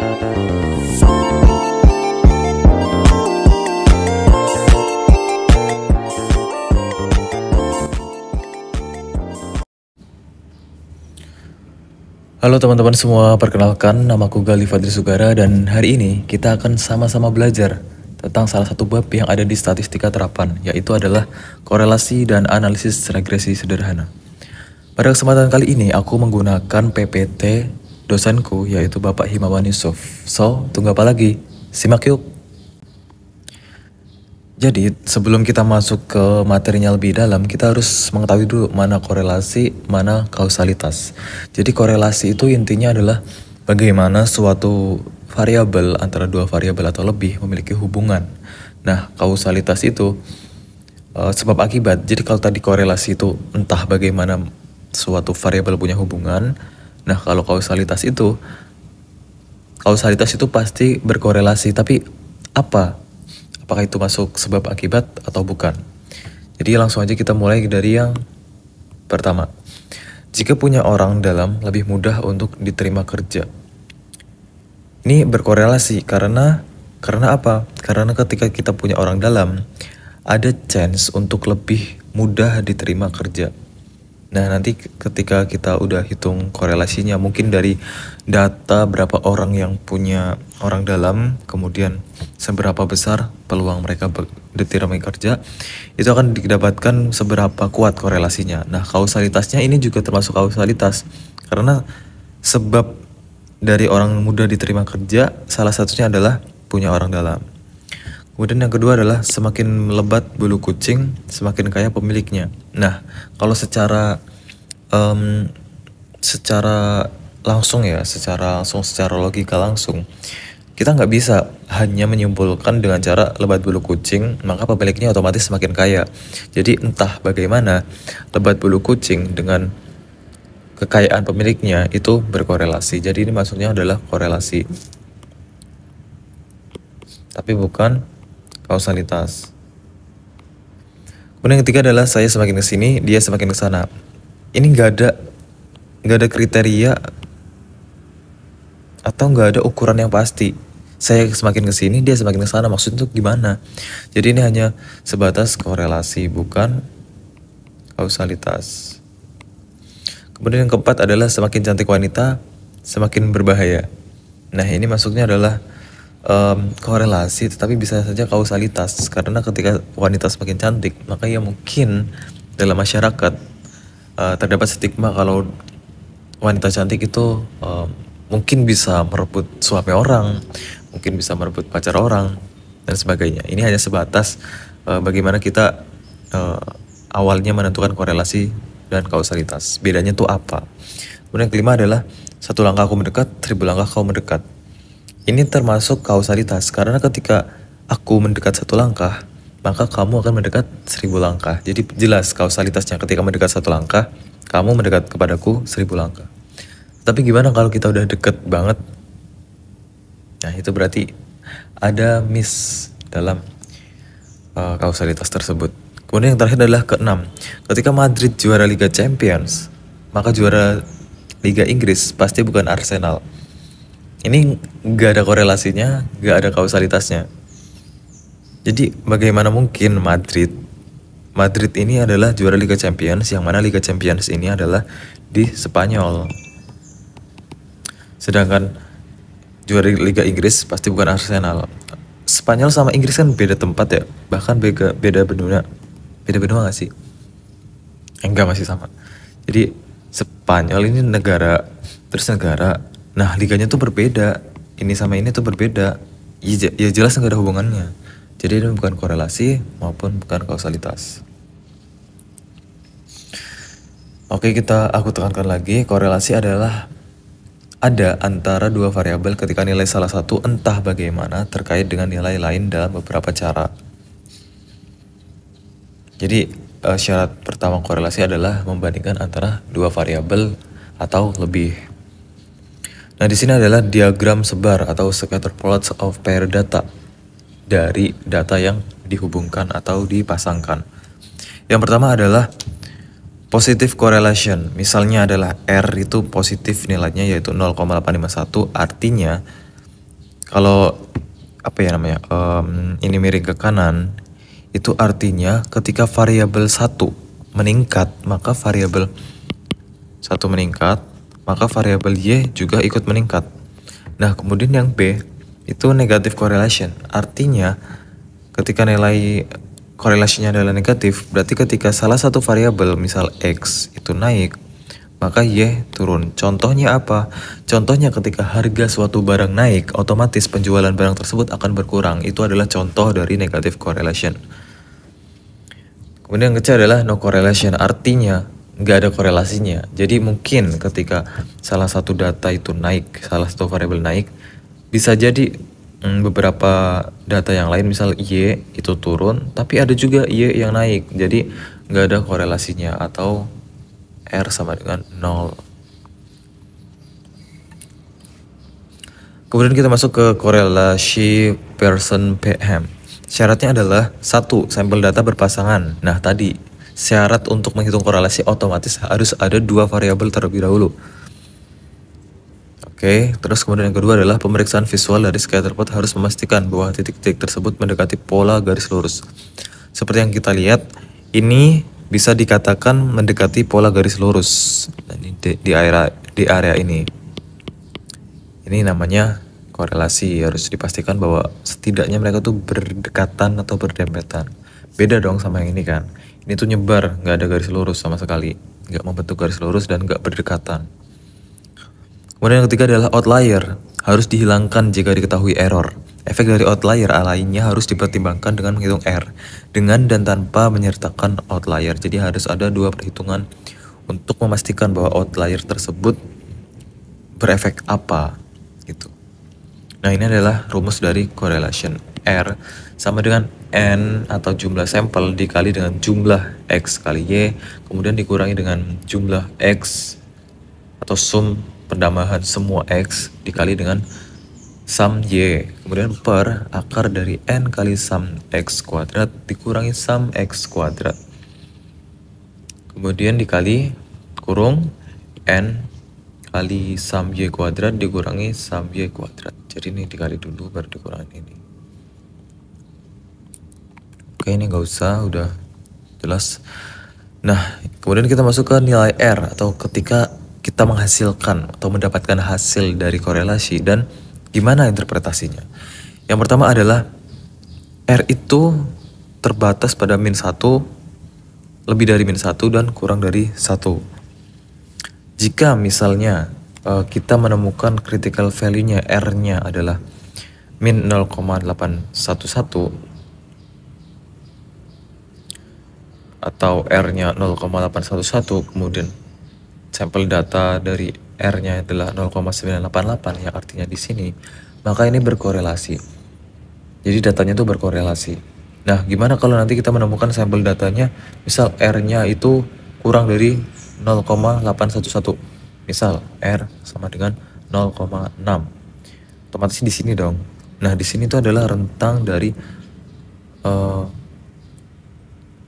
Halo teman-teman semua, perkenalkan namaku Galih Fadri Sugara dan hari ini kita akan sama-sama belajar tentang salah satu bab yang ada di statistika terapan, yaitu adalah korelasi dan analisis regresi sederhana. Pada kesempatan kali ini aku menggunakan PPT dosenku yaitu Bapak Himawan Yusuf. So, tunggu apa lagi? Simak yuk! Jadi, sebelum kita masuk ke materinya lebih dalam, kita harus mengetahui dulu mana korelasi, mana kausalitas. Jadi, korelasi itu intinya adalah bagaimana suatu variabel antara dua variabel atau lebih memiliki hubungan. Nah, kausalitas itu sebab akibat. Jadi, kalau tadi korelasi itu entah bagaimana suatu variabel punya hubungan. Nah, kalau kausalitas itu pasti berkorelasi, tapi apa? Apakah itu masuk sebab akibat atau bukan? Jadi langsung aja kita mulai dari yang pertama. Jika punya orang dalam lebih mudah untuk diterima kerja. Ini berkorelasi karena apa? Karena ketika kita punya orang dalam, ada chance untuk lebih mudah diterima kerja. Nah, nanti ketika kita udah hitung korelasinya, mungkin dari data berapa orang yang punya orang dalam, kemudian seberapa besar peluang mereka diterima kerja, itu akan didapatkan seberapa kuat korelasinya. Nah, kausalitasnya ini juga termasuk kausalitas, karena sebab dari orang mudah diterima kerja, salah satunya adalah punya orang dalam. Kemudian yang kedua adalah semakin lebat bulu kucing, semakin kaya pemiliknya. Nah, kalau secara logika langsung, kita nggak bisa hanya menyimpulkan dengan cara lebat bulu kucing, maka pemiliknya otomatis semakin kaya. Jadi entah bagaimana lebat bulu kucing dengan kekayaan pemiliknya itu berkorelasi. Jadi ini maksudnya adalah korelasi, tapi bukan kausalitas. Kemudian yang ketiga adalah saya semakin kesini, dia semakin kesana. Ini nggak ada kriteria atau nggak ada ukuran yang pasti. Saya semakin kesini, dia semakin kesana. Maksudnya itu gimana? Jadi ini hanya sebatas korelasi, bukan kausalitas. Kemudian yang keempat adalah semakin cantik wanita, semakin berbahaya. Nah, ini masuknya adalah korelasi, tetapi bisa saja kausalitas, karena ketika wanita semakin cantik, maka ya mungkin dalam masyarakat terdapat stigma kalau wanita cantik itu mungkin bisa merebut suami orang, mungkin bisa merebut pacar orang, dan sebagainya. Ini hanya sebatas bagaimana kita awalnya menentukan korelasi dan kausalitas. Bedanya tuh apa? Kemudian yang kelima adalah satu langkah aku mendekat, 1000 langkah kau mendekat. Ini termasuk kausalitas, karena ketika aku mendekat 1 langkah, maka kamu akan mendekat 1000 langkah. Jadi jelas kausalitasnya, ketika mendekat 1 langkah, kamu mendekat kepadaku 1000 langkah. Tapi gimana kalau kita udah deket banget? Nah, itu berarti ada miss dalam kausalitas tersebut. Kemudian yang terakhir adalah keenam. Ketika Madrid juara Liga Champions, maka juara Liga Inggris pasti bukan Arsenal. Ini gak ada korelasinya, gak ada kausalitasnya. Jadi bagaimana mungkin Madrid ini adalah juara Liga Champions, yang mana Liga Champions ini adalah di Spanyol. Sedangkan juara Liga Inggris pasti bukan Arsenal. Spanyol sama Inggris kan beda tempat ya, bahkan beda benua. Beda benua gak sih? Enggak, masih sama. Jadi Spanyol ini negara, terus negara. Nah, liganya tuh berbeda. Ini sama ini tuh berbeda. Ya jelas gak ada hubungannya. Jadi ini bukan korelasi maupun bukan kausalitas. Oke, aku tekankan lagi, korelasi adalah ada antara dua variabel ketika nilai salah satu entah bagaimana terkait dengan nilai lain dalam beberapa cara. Jadi syarat pertama korelasi adalah membandingkan antara dua variabel atau lebih. Nah, di sini adalah diagram sebar atau scatter plots of pair data dari data yang dihubungkan atau dipasangkan. Yang pertama adalah positive correlation. Misalnya adalah R itu positif nilainya yaitu 0,851, artinya Kalau apa ya namanya, ini miring ke kanan, itu artinya ketika variabel 1 meningkat, maka variabel 1 meningkat, maka variabel Y juga ikut meningkat. Nah, kemudian yang B itu negative correlation. Artinya ketika nilai korelasinya adalah negatif, berarti ketika salah satu variabel misal X itu naik, maka Y turun. Contohnya apa? Contohnya ketika harga suatu barang naik, otomatis penjualan barang tersebut akan berkurang. Itu adalah contoh dari negative correlation. Kemudian yang ketiga adalah no correlation, artinya nggak ada korelasinya. Jadi mungkin ketika salah satu data itu naik, salah satu variabel naik, bisa jadi beberapa data yang lain misal Y itu turun, tapi ada juga Y yang naik. Jadi nggak ada korelasinya atau R sama dengan 0. Kemudian kita masuk ke korelasi Pearson-Payham. Syaratnya adalah 1. Sampel data berpasangan. Nah tadi syarat untuk menghitung korelasi otomatis harus ada 2 variabel terlebih dahulu. Oke, terus kemudian yang kedua adalah pemeriksaan visual dari scatterplot harus memastikan bahwa titik-titik tersebut mendekati pola garis lurus. Seperti yang kita lihat, ini bisa dikatakan mendekati pola garis lurus di area ini. Ini namanya korelasi, harus dipastikan bahwa setidaknya mereka tuh berdekatan atau berdempetan. Beda dong sama yang ini kan. Ini tuh nyebar, nggak ada garis lurus sama sekali. Nggak membentuk garis lurus dan nggak berdekatan. Kemudian yang ketiga adalah outlier. Harus dihilangkan jika diketahui error. Efek dari outlier lainnya harus dipertimbangkan dengan menghitung R. Dengan dan tanpa menyertakan outlier. Jadi harus ada 2 perhitungan untuk memastikan bahwa outlier tersebut berefek apa gitu. Nah ini adalah rumus dari correlation. R sama dengan N atau jumlah sampel dikali dengan jumlah X kali Y, kemudian dikurangi dengan jumlah X atau sum pendambahan semua X dikali dengan sum Y, kemudian per akar dari N kali sum X kuadrat dikurangi sum X kuadrat, kemudian dikali kurung N kali sum Y kuadrat dikurangi sum Y kuadrat. Jadi ini dikali dulu baru dikurangi ini. Oke, ini nggak usah, udah jelas. Nah, kemudian kita masuk ke nilai R atau ketika kita menghasilkan atau mendapatkan hasil dari korelasi dan gimana interpretasinya. Yang pertama adalah R itu terbatas pada min 1, lebih dari min 1 dan kurang dari 1. Jika misalnya kita menemukan critical value-nya R-nya adalah min 0,811 atau R-nya 0,811, kemudian sampel data dari R-nya adalah 0,988 yang artinya di sini, maka ini berkorelasi. Jadi datanya itu berkorelasi. Nah, gimana kalau nanti kita menemukan sampel datanya, misal R-nya itu kurang dari 0,811. Misal R sama dengan 0,6. Otomatis di sini dong. Nah, di sini itu adalah rentang dari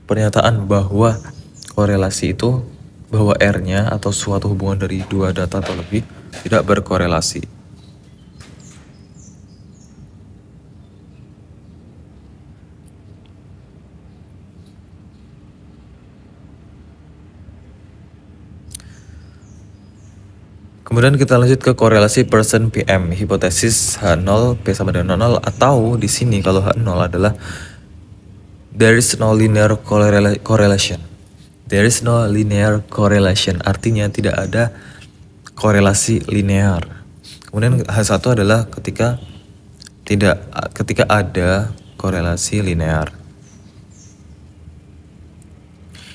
pernyataan bahwa korelasi itu bahwa R-nya atau suatu hubungan dari 2 data atau lebih tidak berkorelasi. Kemudian kita lanjut ke korelasi Pearson-Payham, hipotesis H0 P sama dengan 0, atau di sini kalau H0 adalah there is no linear correlation. There is no linear correlation, artinya tidak ada korelasi linear. Kemudian H1 adalah ketika ada korelasi linear.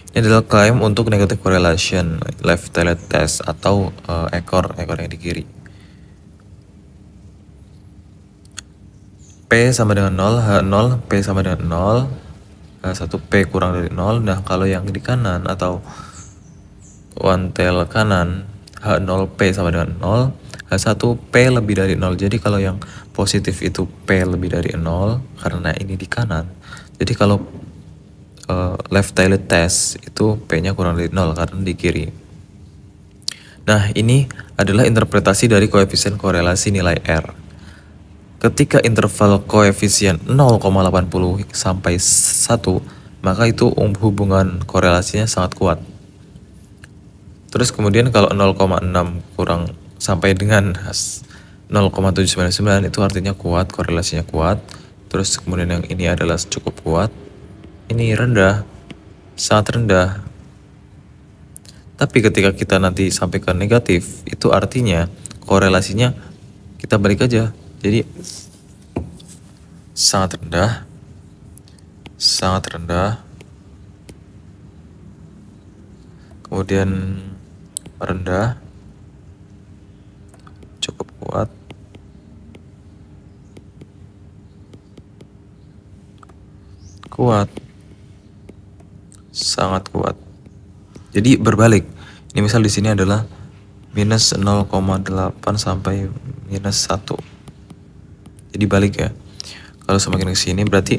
Ini adalah klaim untuk negative correlation, left-tailed test atau ekor yang di kiri. P sama dengan 0, H0 P sama dengan 0, H1 P kurang dari 0. Nah kalau yang di kanan atau one tail kanan, H0 P sama dengan 0, H1 P lebih dari 0. Jadi kalau yang positif itu P lebih dari 0 karena ini di kanan. Jadi kalau left-tailed test itu P-nya kurang dari 0 karena di kiri. Nah ini adalah interpretasi dari koefisien korelasi nilai R. Ketika interval koefisien 0,80 sampai 1, maka itu hubungan korelasinya sangat kuat. Terus kemudian kalau 0,6 kurang sampai dengan 0,799 itu artinya kuat, korelasinya kuat. Terus kemudian yang ini adalah cukup kuat. Ini rendah, sangat rendah. Tapi ketika kita nanti sampai ke negatif, itu artinya korelasinya kita balik aja. Jadi sangat rendah, kemudian rendah, cukup kuat, sangat kuat. Jadi berbalik. Ini misal di sini adalah minus 0,8 sampai minus 1. Jadi balik ya. Kalau semakin ke sini berarti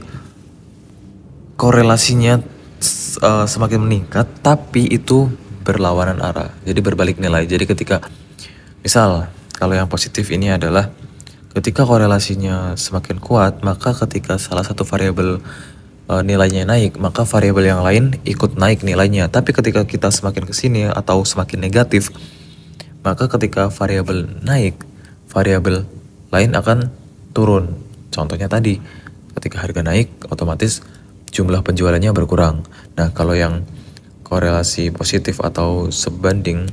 korelasinya semakin meningkat, tapi itu berlawanan arah. Jadi berbalik nilai. Jadi ketika misal kalau yang positif ini adalah ketika korelasinya semakin kuat, maka ketika salah satu variabel nilainya naik, maka variabel yang lain ikut naik nilainya. Tapi ketika kita semakin ke sini atau semakin negatif, maka ketika variabel naik, variabel lain akan turun. Contohnya tadi, ketika harga naik, otomatis jumlah penjualannya berkurang. Nah, kalau yang korelasi positif atau sebanding,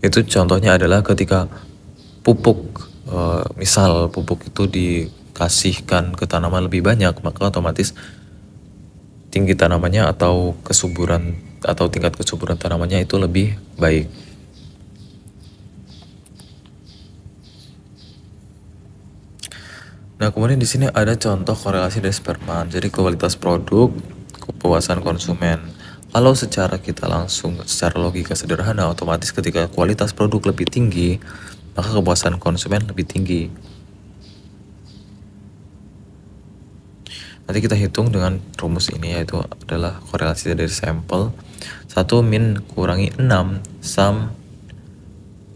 itu contohnya adalah ketika pupuk, misal pupuk itu dikasihkan ke tanaman lebih banyak, maka otomatis tinggi tanamannya atau kesuburan atau tingkat kesuburan tanamannya itu lebih baik. Nah, kemudian di sini ada contoh korelasi dari Sperman. Jadi kualitas produk, kepuasan konsumen. Kalau secara kita langsung, secara logika sederhana, otomatis ketika kualitas produk lebih tinggi, maka kepuasan konsumen lebih tinggi. Nanti kita hitung dengan rumus ini, yaitu adalah korelasi dari sampel 1 min kurangi 6 sum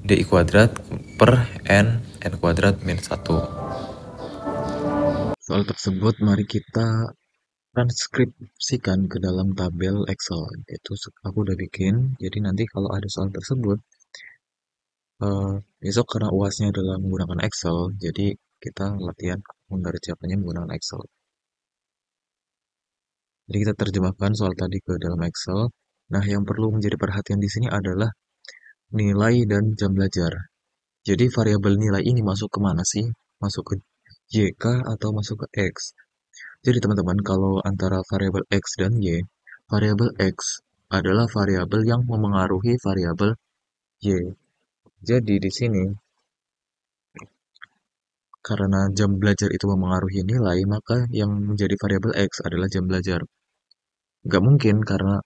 DI kuadrat per N kuadrat min 1. Soal tersebut mari kita transkripsikan ke dalam tabel Excel. Itu aku udah bikin, jadi nanti kalau ada soal tersebut, besok karena UASnya adalah menggunakan Excel, jadi kita latihan mengerjakannya menggunakan Excel. Jadi kita terjemahkan soal tadi ke dalam Excel. Nah, yang perlu menjadi perhatian di sini adalah nilai dan jam belajar. Jadi variabel nilai ini masuk ke mana sih? Masuk ke YK atau masuk ke X? Jadi teman-teman, kalau antara variabel X dan Y, variabel X adalah variabel yang memengaruhi variabel Y. Jadi di sini, karena jam belajar itu memengaruhi nilai, maka yang menjadi variabel X adalah jam belajar. Nggak mungkin karena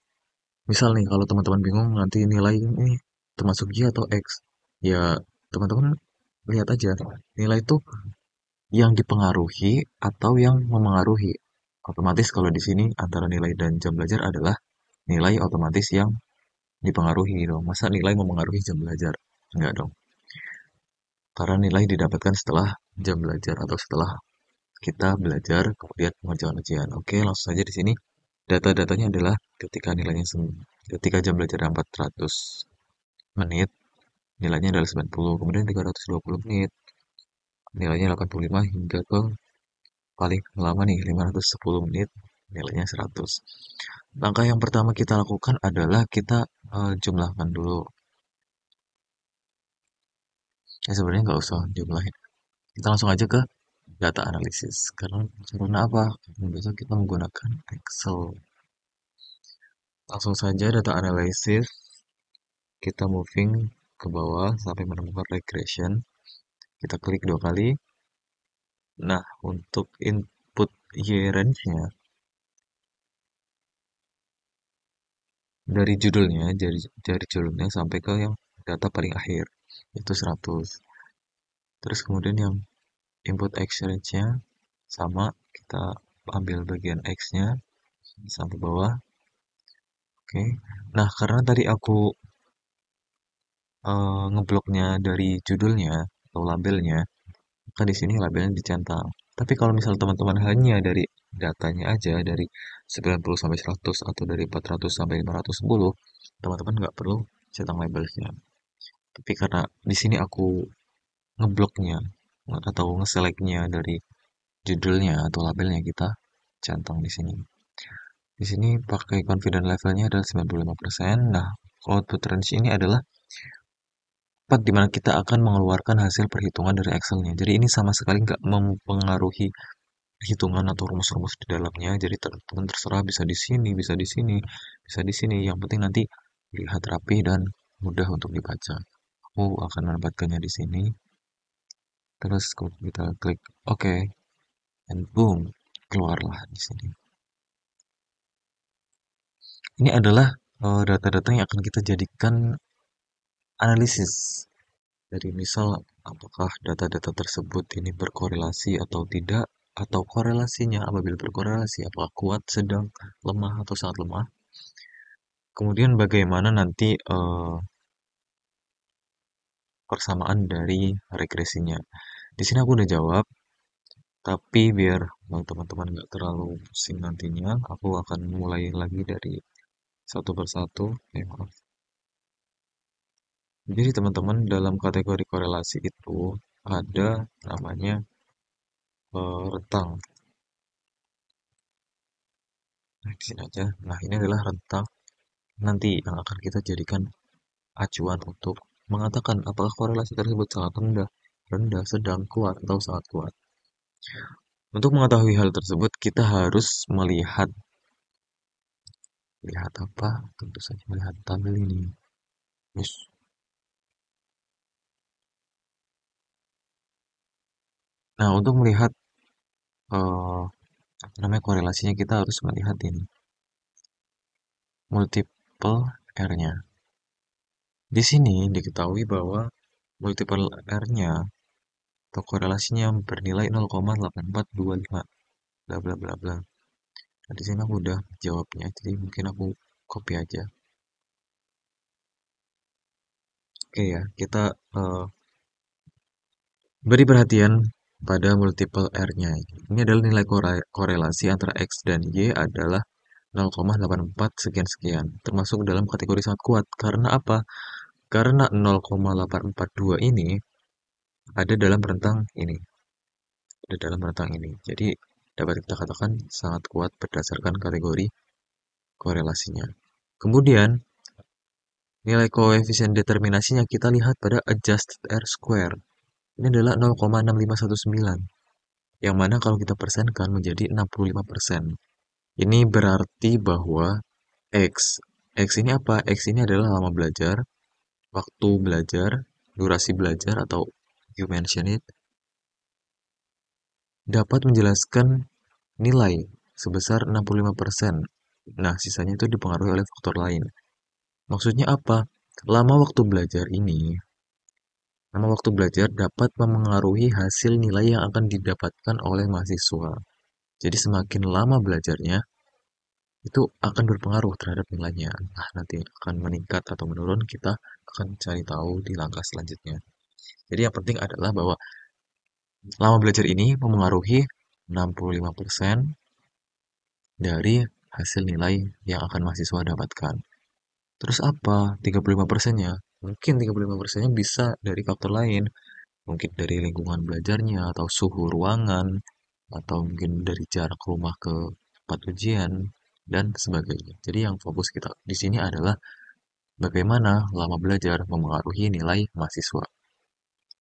misal nih, kalau teman-teman bingung nanti nilai ini termasuk Y atau X, ya teman-teman lihat aja nilai itu yang dipengaruhi atau yang memengaruhi. Otomatis kalau di sini antara nilai dan jam belajar adalah nilai otomatis yang dipengaruhi dong. Masa nilai memengaruhi jam belajar? Enggak dong. Karena nilai didapatkan setelah jam belajar atau setelah kita belajar kemudian mengerjakan ujian. Oke, langsung saja di sini. Data-datanya adalah ketika jam belajar 400 menit, nilainya adalah 90, kemudian 320 menit, nilainya 85 hingga ke paling lama nih 510 menit, nilainya 100. Langkah yang pertama kita lakukan adalah kita jumlahkan dulu. Ya sebenarnya nggak usah jumlahin. Kita langsung aja ke data analisis. Karena apa? Karena besok kita menggunakan Excel. Langsung saja data analisis. Kita moving ke bawah sampai menemukan regression. Kita klik 2 kali. Nah, untuk input Y range-nya, dari judulnya sampai ke yang data paling akhir, itu 100. Terus kemudian yang input X range-nya sama, kita ambil bagian X-nya sampai bawah. Oke. Nah, karena tadi aku ngebloknya dari judulnya atau labelnya, maka di sini labelnya dicentang. Tapi kalau misal teman-teman hanya dari datanya aja, dari 90 sampai 100 atau dari 400 sampai 510, teman-teman nggak perlu centang labelnya. Tapi karena di sini aku ngebloknya atau ngeselectnya dari judulnya atau labelnya, kita centang di sini. Di sini pakai confidence levelnya adalah 95%. Nah, output range ini adalah tempat di mana kita akan mengeluarkan hasil perhitungan dari Excel-nya. Jadi ini sama sekali nggak mempengaruhi hitungan atau rumus-rumus di dalamnya. Jadi teman-teman terserah bisa di sini, bisa di sini, bisa di sini. Yang penting nanti lihat rapi dan mudah untuk dibaca. Aku akan menempatkannya di sini. Terus kita klik OK, and boom, keluarlah di sini. Ini adalah data-data yang akan kita jadikan analisis. Jadi misal apakah data-data tersebut ini berkorelasi atau tidak, atau korelasinya apabila berkorelasi apakah kuat, sedang, lemah, atau sangat lemah. Kemudian bagaimana nanti persamaan dari regresinya. Di sini aku udah jawab, tapi biar teman-teman nggak terlalu pusing nantinya, aku akan mulai lagi dari satu persatu. Maaf. Jadi teman-teman dalam kategori korelasi itu ada namanya rentang. Nah, di sini aja. Nah, ini adalah rentang nanti yang akan kita jadikan acuan untuk mengatakan apakah korelasi tersebut sangat rendah, rendah, sedang, kuat, atau sangat kuat. Untuk mengetahui hal tersebut, kita harus melihat apa? Tentu saja melihat tabel ini. Yes. Nah, untuk melihat apa namanya korelasinya, kita harus melihat ini multiple R-nya. Di sini diketahui bahwa multiple R-nya atau korelasinya bernilai 0,8425 bla bla bla bla. Nah, di sini aku udah jawabnya, jadi mungkin aku copy aja. Oke ya, kita beri perhatian pada multiple R-nya. Ini adalah nilai korelasi antara X dan Y adalah 0,84 sekian-sekian, termasuk dalam kategori sangat kuat. Karena apa? Karena 0,842 ini ada dalam rentang ini. Ada dalam rentang ini. Jadi dapat kita katakan sangat kuat berdasarkan kategori korelasinya. Kemudian nilai koefisien determinasinya kita lihat pada adjusted R square. Ini adalah 0,6519. Yang mana kalau kita persenkan menjadi 65%. Ini berarti bahwa X ini apa? X ini adalah lama belajar, waktu belajar, durasi belajar atau you mention it, dapat menjelaskan nilai sebesar 65%. Nah, sisanya itu dipengaruhi oleh faktor lain. Maksudnya apa? Lama waktu belajar dapat memengaruhi hasil nilai yang akan didapatkan oleh mahasiswa. Jadi semakin lama belajarnya, itu akan berpengaruh terhadap nilainya. Entah nanti akan meningkat atau menurun, kita akan cari tahu di langkah selanjutnya. Jadi yang penting adalah bahwa lama belajar ini memengaruhi 65% dari hasil nilai yang akan mahasiswa dapatkan. Terus apa 35%-nya? Mungkin 35%-nya bisa dari faktor lain. Mungkin dari lingkungan belajarnya, atau suhu ruangan, atau mungkin dari jarak rumah ke tempat ujian, dan sebagainya. Jadi yang fokus kita di sini adalah bagaimana lama belajar memengaruhi nilai mahasiswa.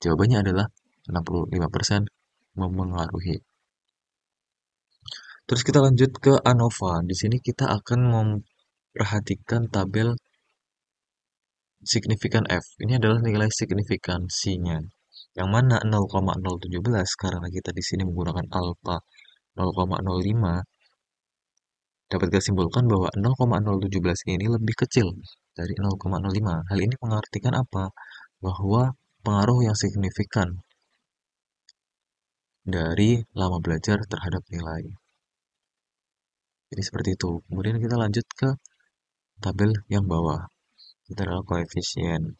Jawabannya adalah 65% memengaruhi. Terus kita lanjut ke ANOVA. Di sini kita akan memperhatikan tabel signifikan F. Ini adalah nilai signifikansinya. Yang mana 0,017 karena kita di sini menggunakan alfa 0,05, dapat kita simpulkan bahwa 0,017 ini lebih kecil dari 0,05. Hal ini mengartikan apa? Bahwa pengaruh yang signifikan dari lama belajar terhadap nilai. Jadi seperti itu. Kemudian kita lanjut ke tabel yang bawah. Kita adalah koefisien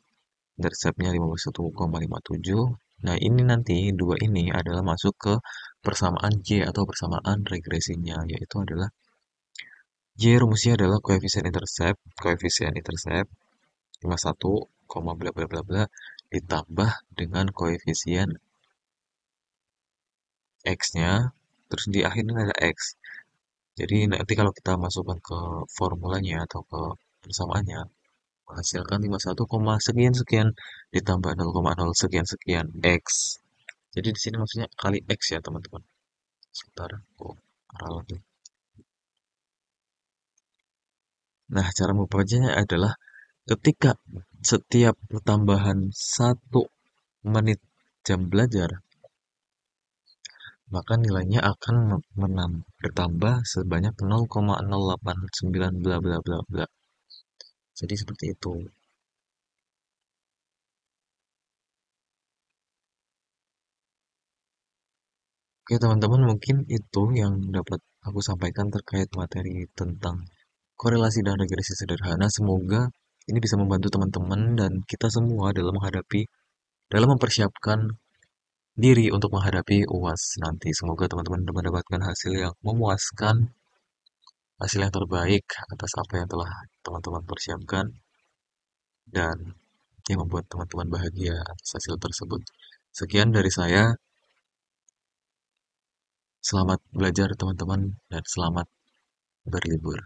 interceptnya 51,57, Nah, ini nanti dua ini adalah masuk ke persamaan J atau persamaan regresinya, yaitu adalah J rumusnya adalah koefisien intercept 51, bla bla bla bla ditambah dengan koefisien X-nya, terus di akhirnya ada X. Jadi nanti kalau kita masukkan ke formulanya atau ke persamaannya, menghasilkan 51, sekian sekian ditambah 0,0 sekian sekian X. Jadi di sini maksudnya kali X ya teman-teman. Sebentar, ralat nih. Nah, cara membacanya adalah ketika setiap tambahan 1 menit jam belajar, maka nilainya akan bertambah sebanyak 0,089 bla bla bla bla. Jadi seperti itu. Oke teman-teman, mungkin itu yang dapat aku sampaikan terkait materi tentang korelasi dan regresi sederhana. Semoga ini bisa membantu teman-teman dan kita semua dalam mempersiapkan diri untuk menghadapi UAS nanti. Semoga teman-teman mendapatkan hasil yang memuaskan, hasil yang terbaik atas apa yang telah teman-teman persiapkan, dan yang membuat teman-teman bahagia atas hasil tersebut. Sekian dari saya, selamat belajar teman-teman, dan selamat berlibur.